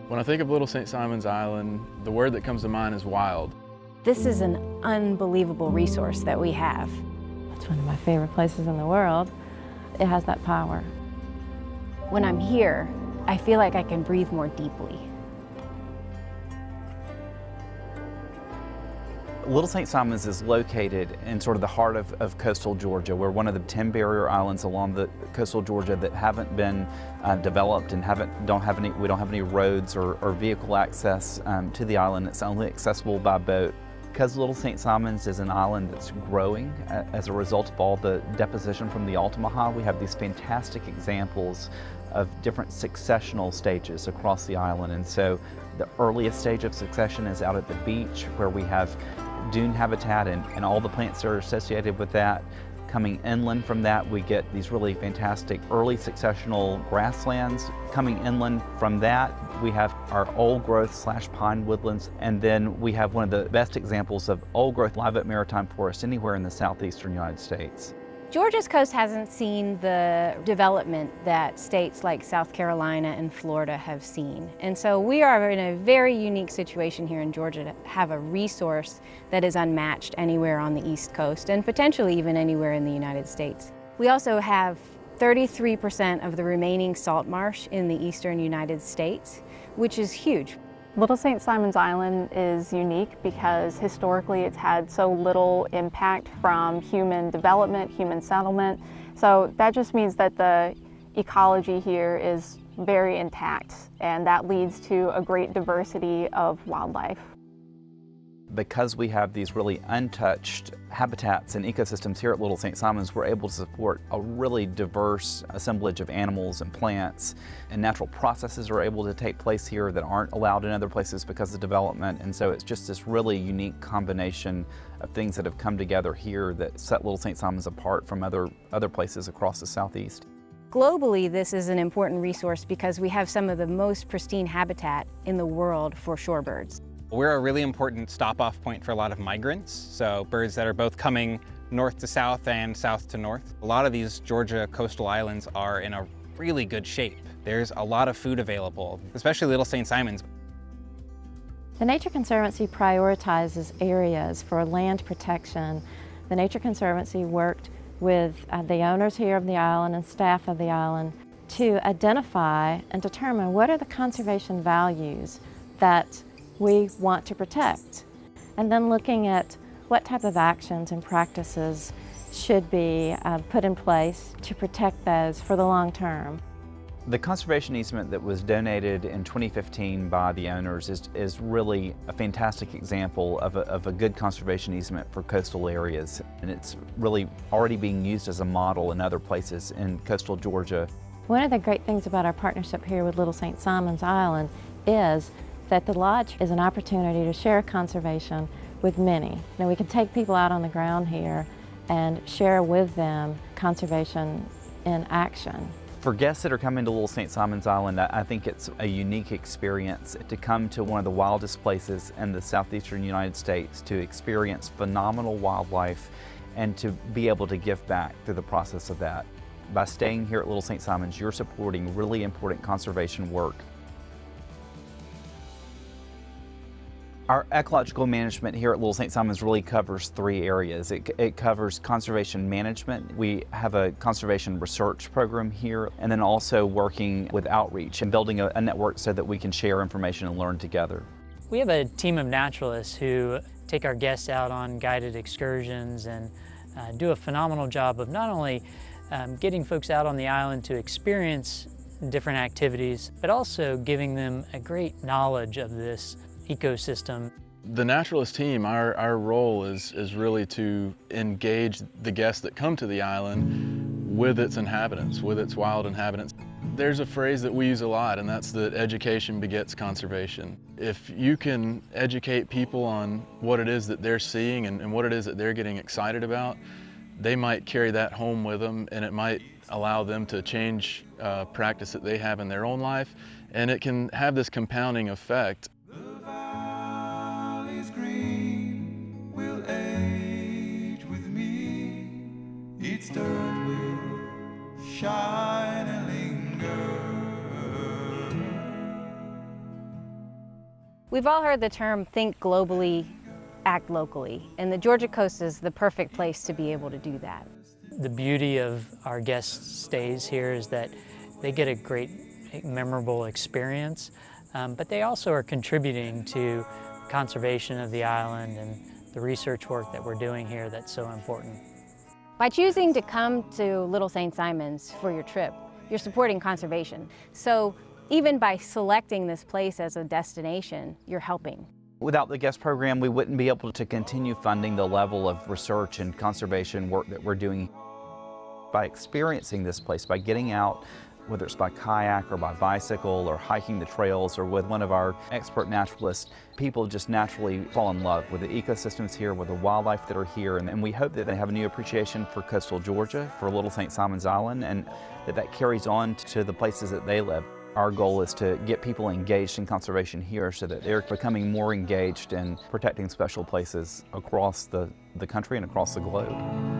When I think of Little St. Simon's Island, the word that comes to mind is wild. This is an unbelievable resource that we have. It's one of my favorite places in the world. It has that power. When I'm here, I feel like I can breathe more deeply. Little St. Simon's is located in sort of the heart of coastal Georgia. We're one of the 10 barrier islands along the coastal Georgia that haven't been developed and we don't have any roads or vehicle access to the island. It's only accessible by boat. Because Little St. Simon's is an island that's growing as a result of all the deposition from the Altamaha, we have these fantastic examples of different successional stages across the island. And so the earliest stage of succession is out at the beach, where we have dune habitat and all the plants that are associated with that. Coming inland from that, we get these really fantastic early successional grasslands. Coming inland from that, we have our old growth / pine woodlands, and then we have one of the best examples of old growth live oak maritime forest anywhere in the southeastern United States. Georgia's coast hasn't seen the development that states like South Carolina and Florida have seen. And so we are in a very unique situation here in Georgia to have a resource that is unmatched anywhere on the East Coast and potentially even anywhere in the United States. We also have 33% of the remaining salt marsh in the eastern United States, which is huge. Little St. Simon's Island is unique because historically it's had so little impact from human development, human settlement. So that just means that the ecology here is very intact, and that leads to a great diversity of wildlife. Because we have these really untouched habitats and ecosystems here at Little St. Simon's, we're able to support a really diverse assemblage of animals and plants, and natural processes are able to take place here that aren't allowed in other places because of development. And so it's just this really unique combination of things that have come together here that set Little St. Simon's apart from other places across the southeast. Globally, this is an important resource because we have some of the most pristine habitat in the world for shorebirds. We're a really important stop-off point for a lot of migrants, so birds that are both coming north to south and south to north. A lot of these Georgia coastal islands are in a really good shape. There's a lot of food available, especially Little St. Simon's. The Nature Conservancy prioritizes areas for land protection. The Nature Conservancy worked with the owners here of the island and staff of the island to identify and determine what are the conservation values that we want to protect, and then looking at what type of actions and practices should be put in place to protect those for the long term. The conservation easement that was donated in 2015 by the owners is really a fantastic example of a good conservation easement for coastal areas, and it's really already being used as a model in other places in coastal Georgia. One of the great things about our partnership here with Little St. Simon's Island is that the lodge is an opportunity to share conservation with many. Now, we can take people out on the ground here and share with them conservation in action. For guests that are coming to Little St. Simon's Island, I think it's a unique experience to come to one of the wildest places in the southeastern United States, to experience phenomenal wildlife and to be able to give back through the process of that. By staying here at Little St. Simon's, you're supporting really important conservation work. Our ecological management here at Little St. Simon's really covers 3 areas. It covers conservation management. We have a conservation research program here, and then also working with outreach and building a network so that we can share information and learn together. We have a team of naturalists who take our guests out on guided excursions and do a phenomenal job of not only getting folks out on the island to experience different activities, but also giving them a great knowledge of this ecosystem. The naturalist team, our role is really to engage the guests that come to the island with its inhabitants, with its wild inhabitants. There's a phrase that we use a lot, and that's that education begets conservation. If you can educate people on what it is that they're seeing and what it is that they're getting excited about, they might carry that home with them, and it might allow them to change practice that they have in their own life, and it can have this compounding effect. Its dirt will shine and linger. We've all heard the term think globally, act locally, and the Georgia coast is the perfect place to be able to do that. The beauty of our guest stays here is that they get a great, memorable experience, but they also are contributing to conservation of the island and the research work that we're doing here that's so important. By choosing to come to Little St. Simons for your trip, you're supporting conservation. So even by selecting this place as a destination, you're helping. Without the guest program, we wouldn't be able to continue funding the level of research and conservation work that we're doing. By experiencing this place, by getting out, whether it's by kayak or by bicycle or hiking the trails or with one of our expert naturalists, people just naturally fall in love with the ecosystems here, with the wildlife that are here, and we hope that they have a new appreciation for coastal Georgia, for Little St. Simons Island, and that carries on to the places that they live. Our goal is to get people engaged in conservation here so that they're becoming more engaged in protecting special places across the country and across the globe.